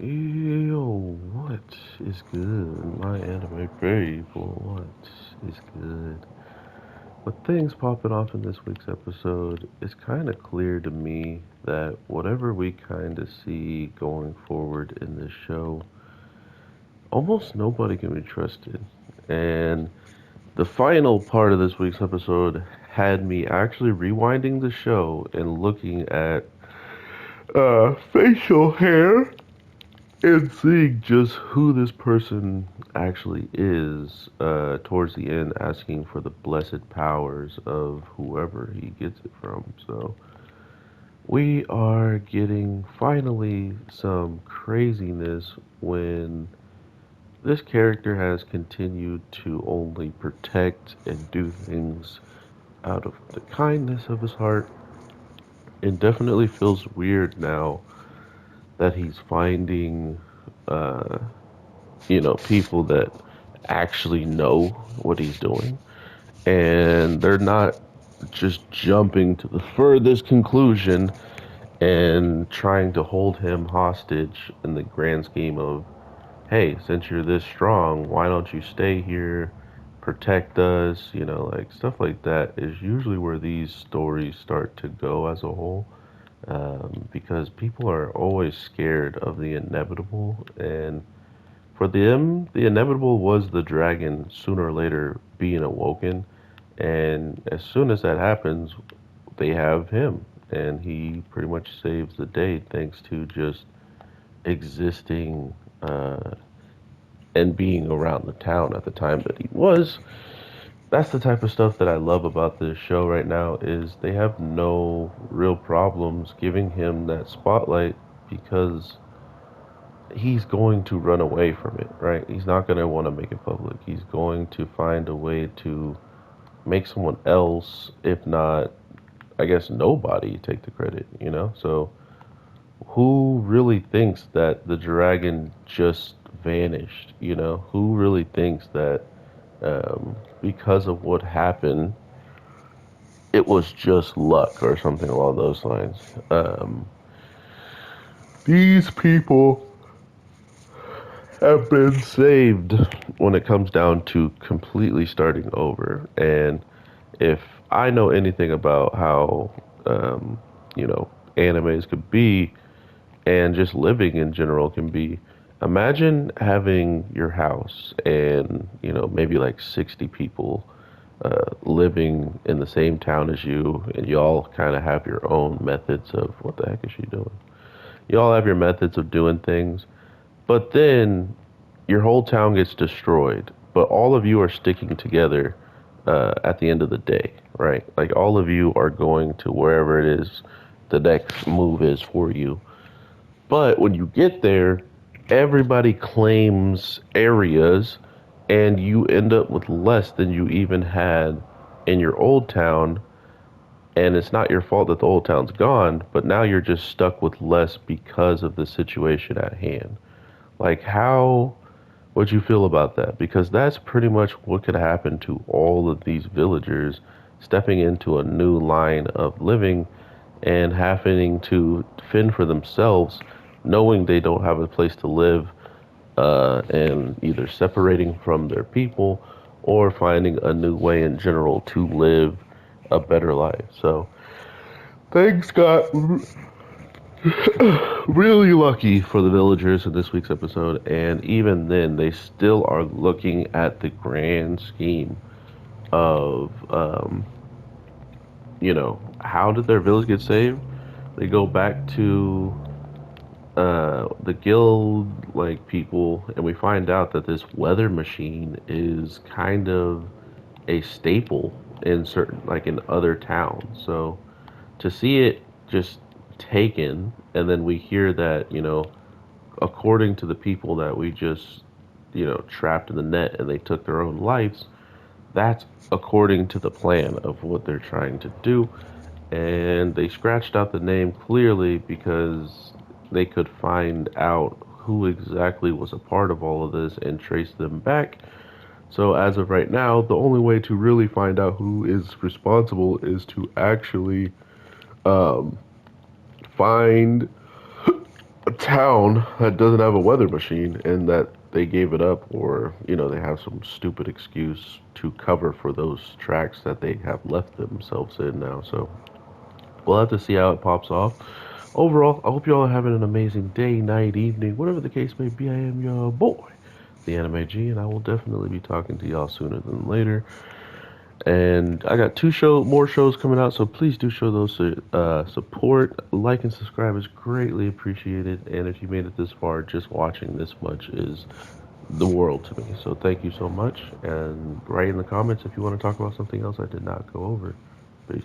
Yo, what is good? My anime people, what is good? With things popping off in this week's episode, it's kind of clear to me that whatever we kind of see going forward in this show, almost nobody can be trusted. And the final part of this week's episode had me actually rewinding the show and looking at facial hair and seeing just who this person actually is towards the end, asking for the blessed powers of whoever he gets it from. So we are getting finally some craziness when this character has continued to only protect and do things out of the kindness of his heart. It definitely feels weird now that he's finding uh, people that actually know what he's doing. And they're not just jumping to the furthest conclusion and trying to hold him hostage in the grand scheme of, hey, since you're this strong, why don't you stay here, protect us? Like stuff like that is usually where these stories start to go as a whole. Because people are always scared of the inevitable, and for them, the inevitable was the dragon sooner or later being awoken. And as soon as that happens, they have him. And he pretty much saves the day thanks to just existing and being around the town at the time that he was. That's the type of stuff that I love about this show right now is they have no real problems giving him that spotlight because he's going to run away from it, right? He's not going to want to make it public. He's going to find a way to make someone else, if not, I guess, nobody, take the credit. So, who really thinks that the dragon just vanished? Who really thinks that because of what happened, it was just luck or something along those lines? These people have been saved when it comes down to completely starting over. And if I know anything about how, animes could be and just living in general can be, imagine having your house and, maybe like 60 people living in the same town as you, and you all kind of have your own methods of what the heck is she doing? You all have your methods of doing things, but then your whole town gets destroyed, but all of you are sticking together at the end of the day, right? Like all of you are going to wherever it is the next move is for you. But when you get there, everybody claims areas, and you end up with less than you even had in your old town. And it's not your fault that the old town's gone, but now you're just stuck with less because of the situation at hand. Like, how would you feel about that? Because that's pretty much what could happen to all of these villagers stepping into a new line of living and having to fend for themselves, knowing they don't have a place to live, and either separating from their people or finding a new way in general to live a better life. So things got really lucky for the villagers in this week's episode, and even then, they still are looking at the grand scheme of, how did their village get saved? They go back to the guild like people, and we find out that this weather machine is kind of a staple in certain, like in other towns. So to see it just taken, and then we hear that, according to the people that we just, trapped in the net and they took their own lives, that's according to the plan of what they're trying to do. And they scratched out the name clearly because they could find out who exactly was a part of all of this and trace them back. So as of right now, the only way to really find out who is responsible is to actually find a town that doesn't have a weather machine and that they gave it up, or they have some stupid excuse to cover for those tracks that they have left themselves in now. So we'll have to see how it pops off. Overall, I hope you all are having an amazing day, night, evening, whatever the case may be. I am your boy, the Anime G, and I will definitely be talking to y'all sooner than later. And I got more shows coming out, so please do show those support. Like and subscribe is greatly appreciated. And if you made it this far, just watching this much is the world to me. So thank you so much. And write in the comments if you want to talk about something else I did not go over. Peace.